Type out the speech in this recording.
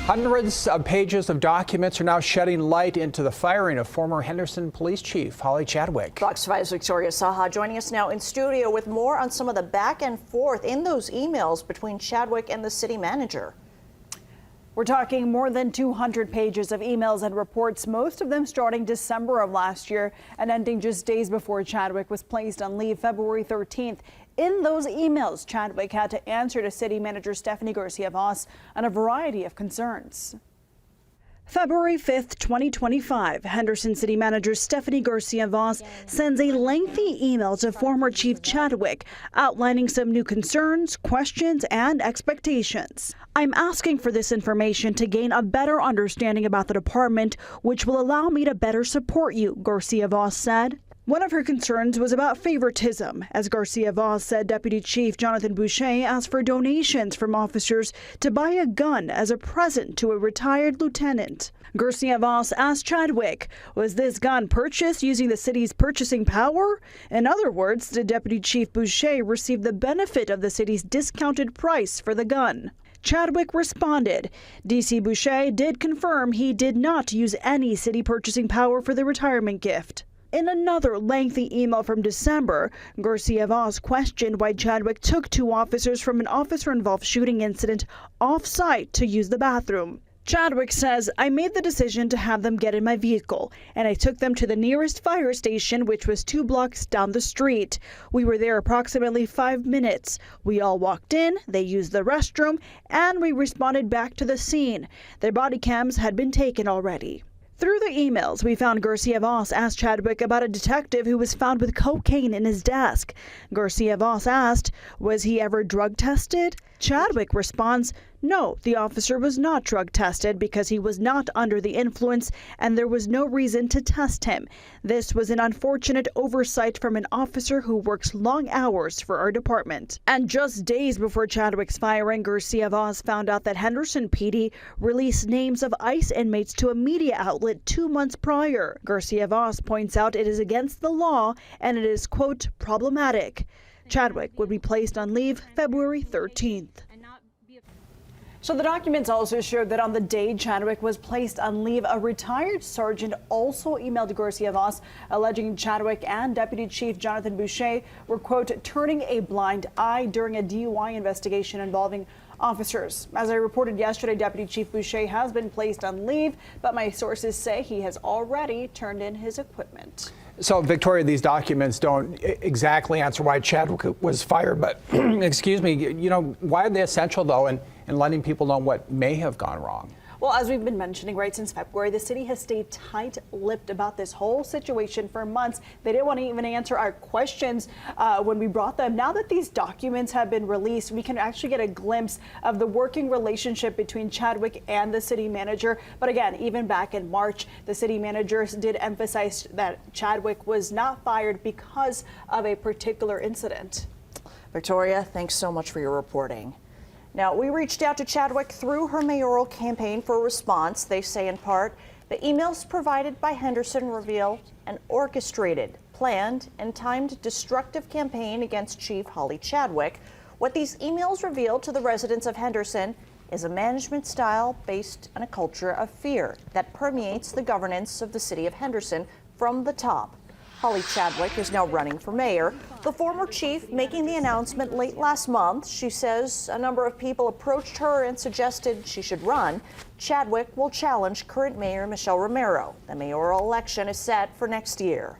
Hundreds of pages of documents are now shedding light into the firing of former Henderson Police Chief Holly Chadwick. Fox 5's Victoria Saha joining us now in studio with more on some of the back and forth in those emails between Chadwick and the city manager. We're talking more than 200 pages of emails and reports, most of them starting December of last year and ending just days before Chadwick was placed on leave February 13th. In those emails, Chadwick had to answer to City Manager Stephanie Garcia-Voss on a variety of concerns. February 5th, 2025, Henderson City Manager Stephanie Garcia-Voss sends a lengthy email to former Chief Chadwick outlining some new concerns, questions, and expectations. I'm asking for this information to gain a better understanding about the department, which will allow me to better support you, Garcia-Voss said. One of her concerns was about favoritism. As Garcia-Voss said, Deputy Chief Jonathan Boucher asked for donations from officers to buy a gun as a present to a retired lieutenant. Garcia-Voss asked Chadwick, was this gun purchased using the city's purchasing power? In other words, did Deputy Chief Boucher receive the benefit of the city's discounted price for the gun? Chadwick responded. DC Boucher did confirm he did not use any city purchasing power for the retirement gift. In another lengthy email from December, Garcia-Voss questioned why Chadwick took two officers from an officer-involved shooting incident off-site to use the bathroom. Chadwick says, I made the decision to have them get in my vehicle, and I took them to the nearest fire station, which was 2 blocks down the street. We were there approximately 5 minutes. We all walked in, they used the restroom, and we responded back to the scene. Their body cams had been taken already. Through the emails, we found Garcia-Voss asked Chadwick about a detective who was found with cocaine in his desk. Garcia-Voss asked, was he ever drug tested? Chadwick responds, no, the officer was not drug tested because he was not under the influence and there was no reason to test him. This was an unfortunate oversight from an officer who works long hours for our department. And just days before Chadwick's firing, Garcia-Voss found out that Henderson PD released names of ICE inmates to a media outlet 2 months prior. Garcia-Voss points out it is against the law and it is, quote, problematic. Chadwick would be placed on leave February 13th. So the documents also showed that on the day Chadwick was placed on leave, a retired sergeant also emailed Garcia-Voss alleging Chadwick and Deputy Chief Jonathan Boucher were, quote, turning a blind eye during a DUI investigation involving officers. As I reported yesterday, Deputy Chief Boucher has been placed on leave, but my sources say he has already turned in his equipment. So, Victoria, these documents don't exactly answer why Chadwick was fired, but excuse me, you know, why are they essential, though, in letting people know what may have gone wrong? Well, as we've been mentioning right since February, the city has stayed tight-lipped about this whole situation for months. They didn't want to even answer our questions when we brought them. Now that these documents have been released, we can actually get a glimpse of the working relationship between Chadwick and the city manager. But again, even back in March, the city manager did emphasize that Chadwick was not fired because of a particular incident. Victoria, thanks so much for your reporting. Now, we reached out to Chadwick through her mayoral campaign for a response. They say in part, the emails provided by Henderson reveal an orchestrated, planned, and timed destructive campaign against Chief Holly Chadwick. What these emails reveal to the residents of Henderson is a management style based on a culture of fear that permeates the governance of the city of Henderson from the top. Holly Chadwick is now running for mayor. The former chief making the announcement late last month. She says a number of people approached her and suggested she should run. Chadwick will challenge current mayor Michelle Romero. The mayoral election is set for next year.